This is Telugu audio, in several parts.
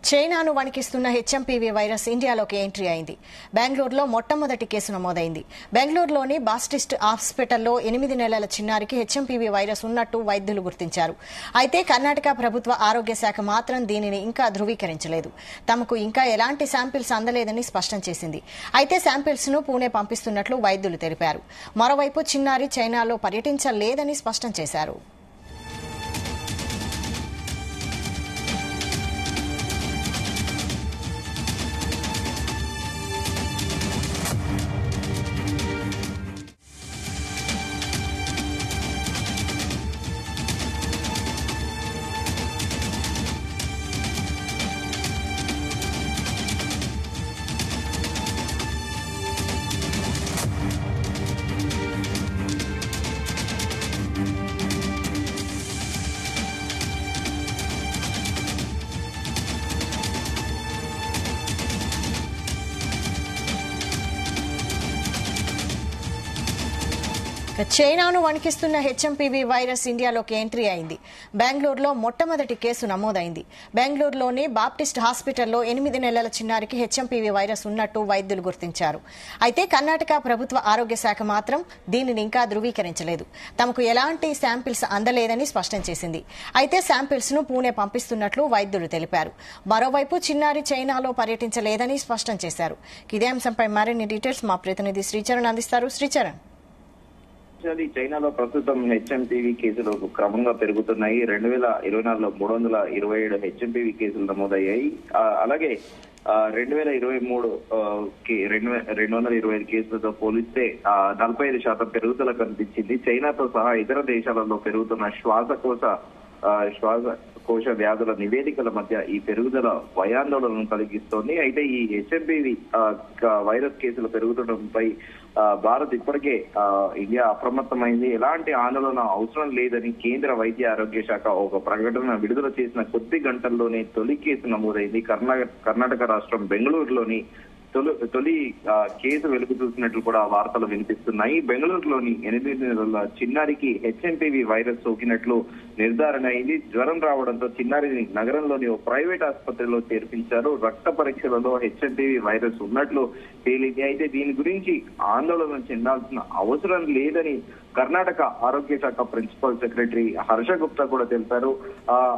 చైనాను వణికిస్తున్న హెచ్ఎంపీవీ వైరస్ ఇండియాలోకి ఎంట్రీ అయింది. బెంగళూరులో మొట్టమొదటి కేసు నమోదైంది. బెంగళూరులోని బాప్టిస్ట్ హాస్పిటల్లో 8 నెలల చిన్నారికి హెచ్ఎంపీవీ వైరస్ ఉన్నట్టు వైద్యులు గుర్తించారు. అయితే కర్ణాటక ప్రభుత్వ ఆరోగ్య శాఖ మాత్రం దీనిని ఇంకా ధృవీకరించలేదు. తమకు ఇంకా ఎలాంటి శాంపిల్స్ అందలేదని స్పష్టం చేసింది. అయితే శాంపిల్స్ ను పూణే పంపిస్తున్నట్లు వైద్యులు తెలిపారు. మరోవైపు చిన్నారి చైనాలో పర్యటించలేదని స్పష్టం చేశారు. చైనాను వణికిస్తున్న హెచ్ఎంపీవీ వైరస్ ఇండియాలోకి ఎంట్రీ అయింది. బెంగళూరులో మొట్టమొదటి కేసు నమోదైంది. బెంగళూరులోని బాప్టిస్ట్ హాస్పిటల్లో 8 నెలల చిన్నారికి హెచ్ఎంపీవీ వైరస్ ఉన్నట్టు వైద్యులు గుర్తించారు. అయితే కర్ణాటక ప్రభుత్వ ఆరోగ్య శాఖ మాత్రం దీనిని ఇంకా ధృవీకరించలేదు. తమకు ఎలాంటి శాంపిల్స్ అందలేదని స్పష్టం చేసింది. అయితే శాంపిల్స్ ను పూణే పంపిస్తున్నట్లు వైద్యులు తెలిపారు. మరోవైపు చిన్నారి చైనాలో పర్యటించలేదని స్పష్టం చేశారు. ఇదే అంశంపై మరిన్ని డీటెయిల్స్ మా ప్రతినిధి శ్రీచరణ్ అందిస్తారు. శ్రీచరణ్, చైనాలో ప్రస్తుతం హెచ్ఎంపీవీ కేసులు క్రమంగా పెరుగుతున్నాయి. 2024లో 327 హెచ్ఎంపీవీ కేసులు నమోదయ్యాయి. అలాగే 2023 225 కేసులతో పోలిస్తే 45% పెరుగుదల కనిపించింది. చైనాతో సహా ఇతర దేశాలలో పెరుగుతున్న శ్వాసకోశ వ్యాధుల నివేదికల మధ్య ఈ పెరుగుదల భయాందోళనను కలిగిస్తోంది. అయితే ఈ హెచ్ఎంపీవీ వైరస్ కేసులు పెరుగుతుండటంపై భారత్ ఇప్పటికే ఇండియా అప్రమత్తమైంది. ఎలాంటి ఆందోళన అవసరం లేదని కేంద్ర వైద్య ఆరోగ్య శాఖ ఒక ప్రకటన విడుదల చేసిన కొద్ది గంటల్లోనే తొలి కేసు నమోదైంది. కర్ణాటక రాష్ట్రం బెంగళూరులోని తొలి కేసు వెలుగు చూసినట్లు కూడా వార్తలు వినిపిస్తున్నాయి. బెంగళూరులోని 8 నెలల చిన్నారికి హెచ్ఎంపీవీ వైరస్ సోకినట్లు నిర్ధారణ అయింది. జ్వరం రావడంతో చిన్నారిని నగరంలోని ఓ ప్రైవేట్ ఆసుపత్రిలో చేర్పించారు. రక్త పరీక్షలలో హెచ్ఎంపీవీ వైరస్ ఉన్నట్లు తేలింది. అయితే దీని గురించి ఆందోళన చెందాల్సిన అవసరం లేదని కర్ణాటక ఆరోగ్య శాఖ ప్రిన్సిపల్ సెక్రటరీ హర్ష గుప్తా కూడా తెలిపారు.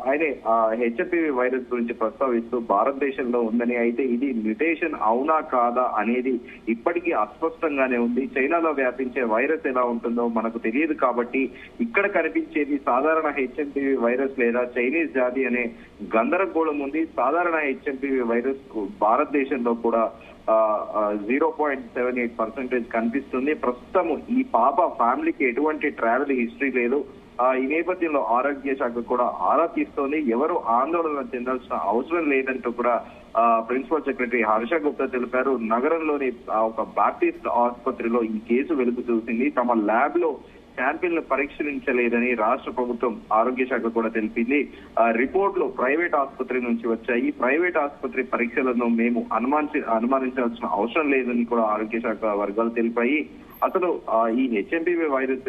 ఆయనే హెచ్ఎంపీవీ వైరస్ గురించి ప్రస్తావిస్తూ భారతదేశంలో ఉందని, అయితే ఇది మ్యుటేషన్ అవునా కాదా అనేది ఇప్పటికీ అస్పష్టంగానే ఉంది. చైనాలో వ్యాపించే వైరస్ ఎలా ఉంటుందో మనకు తెలియదు కాబట్టి ఇక్కడ కనిపించేది సాధారణ హెచ్ఎంపీవీ వైరస్ లేదా చైనీస్ జాతి అనే గందరగోళం ఉంది. సాధారణ హెచ్ఎంపీవీ వైరస్ భారతదేశంలో కూడా 0.78% కనిపిస్తుంది. ప్రస్తుతం ఈ పాప ఫ్యామిలీకి ఎటువంటి ట్రావెల్ హిస్టరీ లేదు. ఈ నేపథ్యంలో ఆరోగ్య శాఖ కూడా ఆరా తీస్తోంది. ఎవరు ఆందోళన చెందాల్సిన అవసరం లేదంటూ కూడా ప్రిన్సిపల్ సెక్రటరీ హర్ష గుప్తా తెలిపారు. నగరంలోని ఒక బాప్టిస్ట్ ఆసుపత్రిలో ఈ కేసు వెలుగు చూసింది. తమ ల్యాబ్ లో శాంపిల్ ను పరీక్షించలేదని రాష్ట్ర ప్రభుత్వం ఆరోగ్య శాఖ కూడా తెలిపింది. రిపోర్ట్లు ప్రైవేట్ ఆసుపత్రి నుంచి వచ్చాయి. ప్రైవేట్ ఆసుపత్రి పరీక్షలను మేము అనుమానించాల్సిన అవసరం లేదని కూడా ఆరోగ్య శాఖ వర్గాలు తెలిపాయి. అసలు ఈ హెచ్ఎంపీవీ వైరస్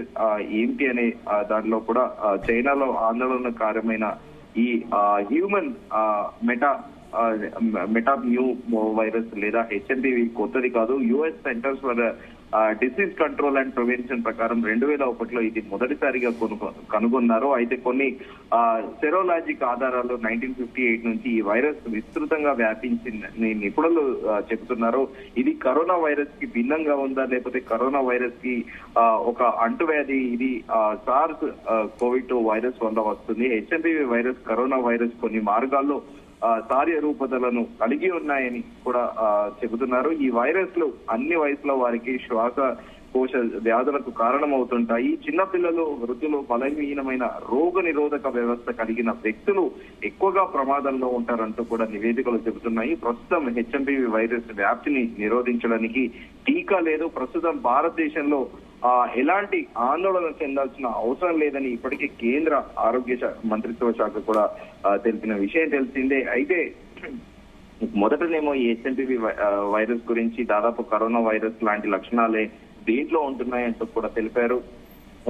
ఏంటి అనే దానిలో కూడా చైనాలో ఆందోళనకారమైన ఈ హ్యూమన్ మెటాన్యూ వైరస్ లేదా హెచ్ఎంపీవీ కొత్తది కాదు. US centres for disease control and prevention ప్రకారం 2001లో ఇది మొదటిసారిగా కనుగొన్నారు. అయితే కొన్ని సెరోలాజిక్ ఆధారాలు 1958 నుంచి ఈ వైరస్ విస్తృతంగా వ్యాపించిందని నిపుణులు చెబుతున్నారు. ఇది కరోనా వైరస్ కి భిన్నంగా ఉందా, లేకపోతే కరోనా వైరస్ కి ఒక అంటువ్యాధి ఇది సార్స్ కోవిడ్-2 వైరస్ వల్ల వస్తుంది. హెచ్ఎంపీవీ వైరస్ కరోనా వైరస్ కొన్ని మార్గాల్లో సార్య రూపతలను కలిగి ఉన్నాయని కూడా చెబుతున్నారు. ఈ వైరస్లు అన్ని వయసుల వారికి శ్వాసకోశ వ్యాధులకు కారణమవుతుంటాయి. చిన్నపిల్లలు, వృద్ధులు, బలహీనమైన రోగ నిరోధక వ్యవస్థ కలిగిన వ్యక్తులు ఎక్కువగా ప్రమాదంలో ఉంటారంటూ కూడా నివేదికలు చెబుతున్నాయి. ప్రస్తుతం హెచ్ఎంపీవీ వైరస్ వ్యాప్తిని నిరోధించడానికి టీకా లేదు. ప్రస్తుతం భారతదేశంలో ఎలాంటి ఆందోళన చెందాల్సిన అవసరం లేదని ఇప్పటికీ కేంద్ర ఆరోగ్య మంత్రిత్వ శాఖ కూడా తెలిపిన విషయం తెలిసిందే. అయితే మొదటనేమో ఈ హెచ్ఎంపీవీ వైరస్ గురించి దాదాపు కరోనా వైరస్ లాంటి లక్షణాలే దీంట్లో ఉంటున్నాయంటూ కూడా తెలిపారు.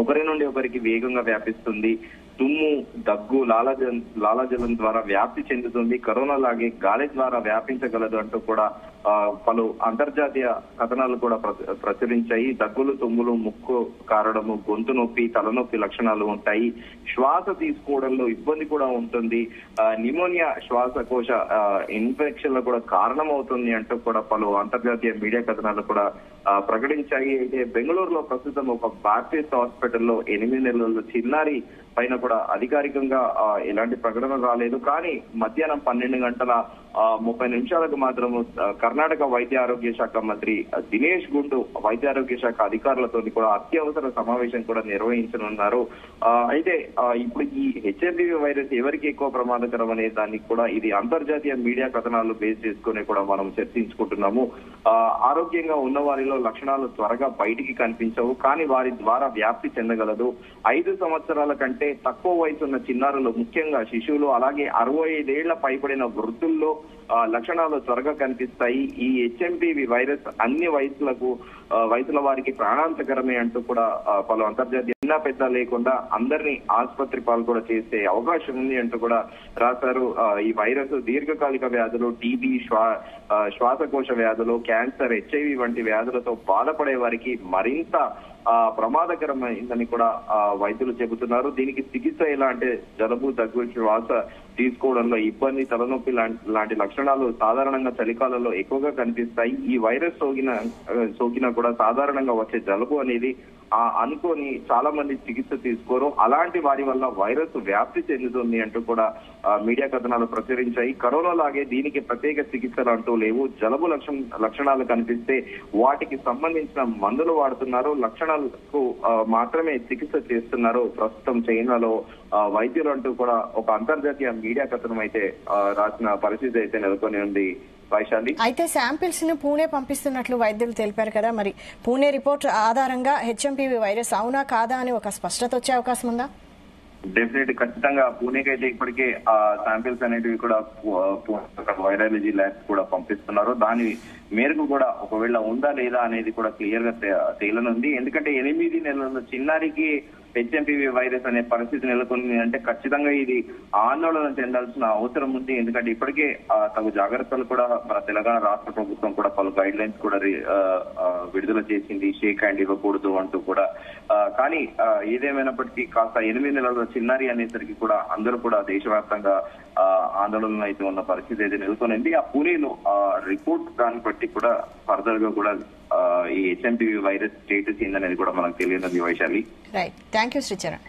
ఒకరి నుండి ఒకరికి వేగంగా వ్యాపిస్తుంది. తుమ్ము, దగ్గు, లాలాజలం ద్వారా వ్యాప్తి చెందుతుంది. కరోనా లాగే గాలి ద్వారా వ్యాపించగలదు అంటూ కూడా పలు అంతర్జాతీయ కథనాలు కూడా ప్రచురించాయి. దగ్గులు, తుమ్ములు, ముక్కు కారడము, గొంతు నొప్పి, తలనొప్పి లక్షణాలు ఉంటాయి. శ్వాస తీసుకోవడంలో ఇబ్బంది కూడా ఉంటుంది. న్యూమోనియా శ్వాసకోశ ఇన్ఫెక్షన్ కూడా కారణమవుతుంది అంటూ కూడా పలు అంతర్జాతీయ మీడియా కథనాలు కూడా ప్రకటించాయి. అయితే బెంగళూరులో ప్రస్తుతం ఒక బాప్టిస్ట్ హాస్పిటల్లో 8 నెలల చిన్నారి పైన కూడా అధికారికంగా ఎలాంటి ప్రకటన రాలేదు. కానీ మధ్యాహ్నం 12:30 మాత్రము కర్ణాటక వైద్య ఆరోగ్య శాఖ మంత్రి దినేష్ గుండు వైద్య ఆరోగ్య శాఖ అధికారులతో కూడా అత్యవసర సమావేశం కూడా నిర్వహించనున్నారు. అయితే ఇప్పుడు ఈ హెచ్ఎంపీవీ వైరస్ ఎవరికి ఎక్కువ ప్రమాదకరం అనే దానికి కూడా ఇది అంతర్జాతీయ మీడియా కథనాలు బేస్ చేసుకుని కూడా మనం చర్చించుకుంటున్నాము. ఆరోగ్యంగా ఉన్న వారిలో లక్షణాలు త్వరగా బయటికి కనిపించవు, కానీ వారి ద్వారా వ్యాప్తి చెందగలదు. 5 సంవత్సరాల కంటే తక్కువ వయసు ఉన్న చిన్నారులు, ముఖ్యంగా శిశువులు, అలాగే 65 ఏళ్ల పైబడిన వృద్ధుల్లో లక్షణాలు త్వరగా కనిపిస్తాయి. ఈ హెచ్ఎంపీవీ వైరస్ అన్ని వయసుల వారికి ప్రాణాంతకరమే అంటూ కూడా పలు అంతర్జాతీయ చిన్న పెద్ద లేకుండా అందరినీ ఆసుపత్రి పాలు కూడా చేసే అవకాశం ఉంది అంటూ కూడా రాశారు. ఈ వైరస్ దీర్ఘకాలిక వ్యాధులు, టీబీ, శ్వాసకోశ వ్యాధులు, క్యాన్సర్, హెచ్ఐవి వంటి వ్యాధులతో బాధపడే వారికి మరింత ప్రమాదకరమైందని కూడా వైద్యులు చెబుతున్నారు. దీనికి చికిత్స ఎలా అంటే జలుబు, దగ్గు, శ్వాస తీసుకోవడంలో ఇబ్బంది, తలనొప్పి లాంటి లక్షణాలు సాధారణంగా చలికాలంలో ఎక్కువగా కనిపిస్తాయి. ఈ వైరస్ సోకినా కూడా సాధారణంగా వచ్చే జలుబు అనేది అనుకోని చాలా మంది చికిత్స తీసుకోరు. అలాంటి వారి వల్ల వైరస్ వ్యాప్తి చెందుతుంది అంటూ కూడా మీడియా కథనాలు ప్రచురించాయి. కరోనా లాగే దీనికి ప్రత్యేక చికిత్సలు అంటూ లేవు. జలుబు లక్షణాలు కనిపిస్తే వాటికి సంబంధించిన మందులు వాడుతున్నారు. లక్షణాలకు మాత్రమే చికిత్స చేస్తున్నారు ప్రస్తుతం చైనాలో వైద్యులు అంటూ కూడా ఒక అంతర్జాతీయ మీడియా కథనం అయితే రాసిన పరిస్థితి అయితే నెలకొని ఉంది. వైశాలి, అయితే శాంపిల్స్ ను పూణే పంపిస్తున్నట్లు వైద్యులు తెలిపారు కదా, మరి పూణే రిపోర్ట్ ఆధారంగా హెచ్ఎంపీవీ వైరస్ అవునా కాదా అని ఒక స్పష్టత వచ్చే అవకాశం ఉందా? డెఫినెట్ ఖచ్చితంగా పూణేకి అయితే ఇప్పటికే ఆ శాంపిల్స్ అనేటివి కూడా వైరాలజీ ల్యాబ్స్ కూడా పంపిస్తున్నారు. దాని మేరకు కూడా ఒకవేళ ఉందా లేదా అనేది కూడా క్లియర్ గా తేలనుంది. ఎందుకంటే 8 నెలల చిన్నారికి హెచ్ఎంపీవీ వైరస్ అనే పరిస్థితి నెలకొంది అంటే ఖచ్చితంగా ఇది ఆందోళన చెందాల్సిన అవసరం ఉంది. ఎందుకంటే ఇప్పటికే తగు జాగ్రత్తలు కూడా మన తెలంగాణ రాష్ట్ర ప్రభుత్వం కూడా పలు గైడ్ లైన్స్ కూడా విడుదల చేసింది, షేక్ హ్యాండ్ ఇవ్వకూడదు అంటూ కూడా. కానీ ఏదేమైనప్పటికీ కాస్త 8 నెలల చిన్నారి అనేసరికి కూడా అందరూ కూడా దేశవ్యాప్తంగా ఆందోళనలు అయితే ఉన్న పరిస్థితి అయితే నెలకొనింది. ఆ పూణేలో రిపోర్ట్ దాన్ని బట్టి కూడా ఫర్దర్ గా కూడా ఈ హెచ్ఎంపీవీ వైరస్ స్టేటస్ ఏందనేది కూడా మనకు తెలియనుంది. Vaishali, right, thank you Sricharan.